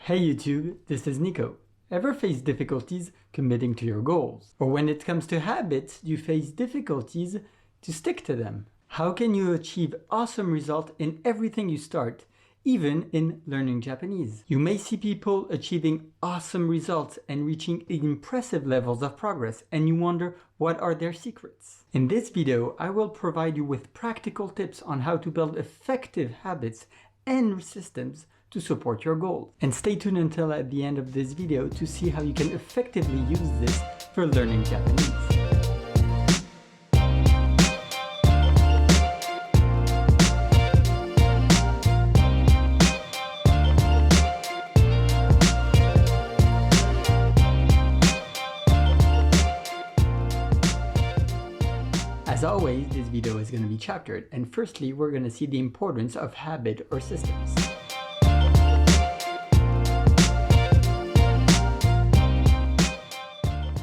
Hey YouTube, this is Nico. Ever face difficulties committing to your goals? Or when it comes to habits, you face difficulties to stick to them? How can you achieve awesome results in everything you start, even in learning Japanese? You may see people achieving awesome results and reaching impressive levels of progress, and you wonder what are their secrets. In this video, I will provide you with practical tips on how to build effective habits and systems to support your goals. And stay tuned until at the end of this video to see how you can effectively use this for learning Japanese. As always, this video is going to be chaptered, and firstly, we're going to see the importance of habit or systems.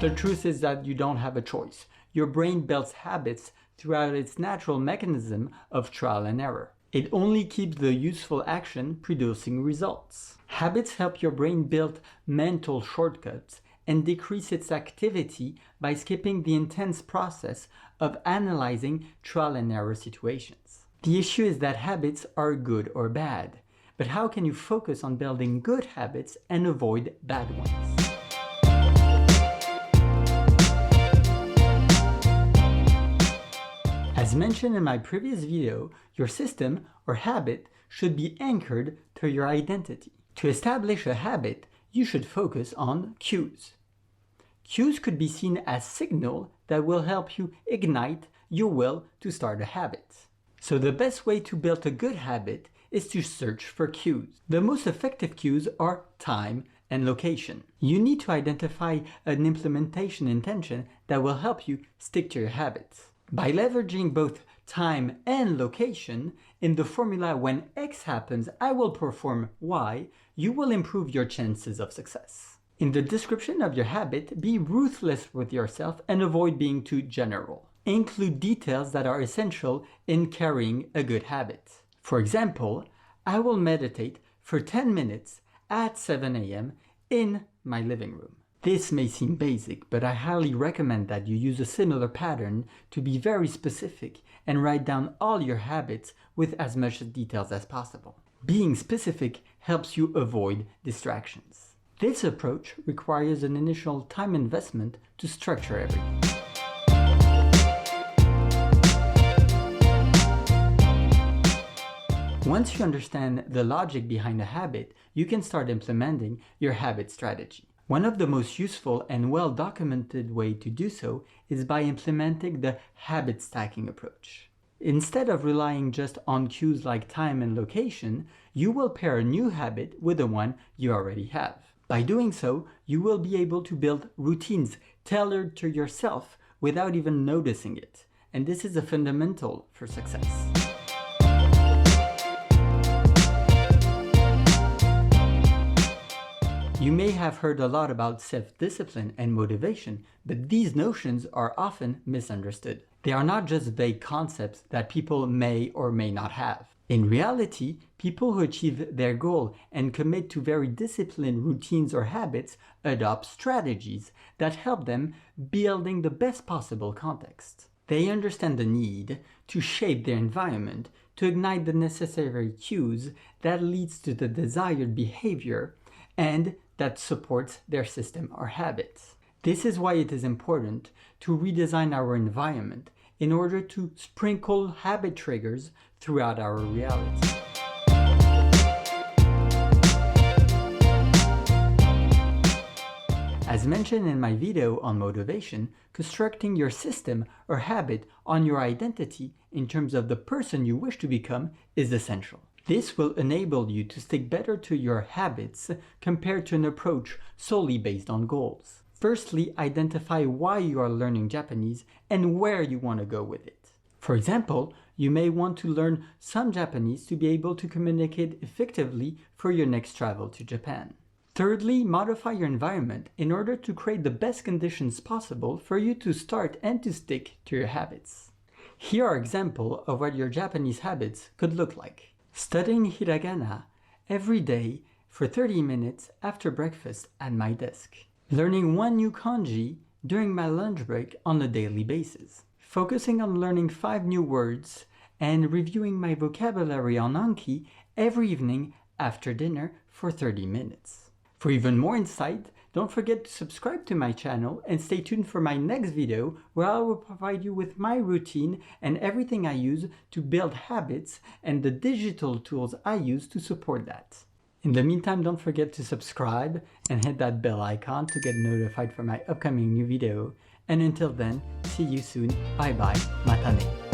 The truth is that you don't have a choice. Your brain builds habits throughout its natural mechanism of trial and error. It only keeps the useful action producing results. Habits help your brain build mental shortcuts and decrease its activity by skipping the intense process of analyzing trial and error situations. The issue is that habits are good or bad, but how can you focus on building good habits and avoid bad ones? As mentioned in my previous video, your system or habit should be anchored to your identity. To establish a habit, you should focus on cues. Cues could be seen as signals that will help you ignite your will to start a habit. So the best way to build a good habit is to search for cues. The most effective cues are time and location. You need to identify an implementation intention that will help you stick to your habits. By leveraging both time and location, in the formula when X happens, I will perform Y, you will improve your chances of success. In the description of your habit, be ruthless with yourself and avoid being too general. Include details that are essential in carrying a good habit. For example, I will meditate for 10 minutes at 7 a.m. in my living room. This may seem basic, but I highly recommend that you use a similar pattern to be very specific and write down all your habits with as much details as possible. Being specific helps you avoid distractions. This approach requires an initial time investment to structure everything. Once you understand the logic behind a habit, you can start implementing your habit strategy. One of the most useful and well-documented way to do so is by implementing the habit stacking approach. Instead of relying just on cues like time and location, you will pair a new habit with the one you already have. By doing so, you will be able to build routines tailored to yourself without even noticing it, and this is a fundamental for success. You may have heard a lot about self-discipline and motivation, but these notions are often misunderstood. They are not just vague concepts that people may or may not have. In reality, people who achieve their goal and commit to very disciplined routines or habits adopt strategies that help them building the best possible context. They understand the need to shape their environment to ignite the necessary cues that leads to the desired behavior and that supports their system or habits. This is why it is important to redesign our environment in order to sprinkle habit triggers throughout our reality. As mentioned in my video on motivation, constructing your system or habit on your identity in terms of the person you wish to become is essential. This will enable you to stick better to your habits compared to an approach solely based on goals. Firstly, identify why you are learning Japanese and where you want to go with it. For example, you may want to learn some Japanese to be able to communicate effectively for your next travel to Japan. Thirdly, modify your environment in order to create the best conditions possible for you to start and to stick to your habits. Here are examples of what your Japanese habits could look like. Studying hiragana every day for 30 minutes after breakfast at my desk. Learning one new kanji during my lunch break on a daily basis. Focusing on learning 5 new words and reviewing my vocabulary on Anki every evening after dinner for 30 minutes. For even more insight, don't forget to subscribe to my channel and stay tuned for my next video where I will provide you with my routine and everything I use to build habits and the digital tools I use to support that. In the meantime, don't forget to subscribe and hit that bell icon to get notified for my upcoming new video. And until then, see you soon. Bye bye. Matane.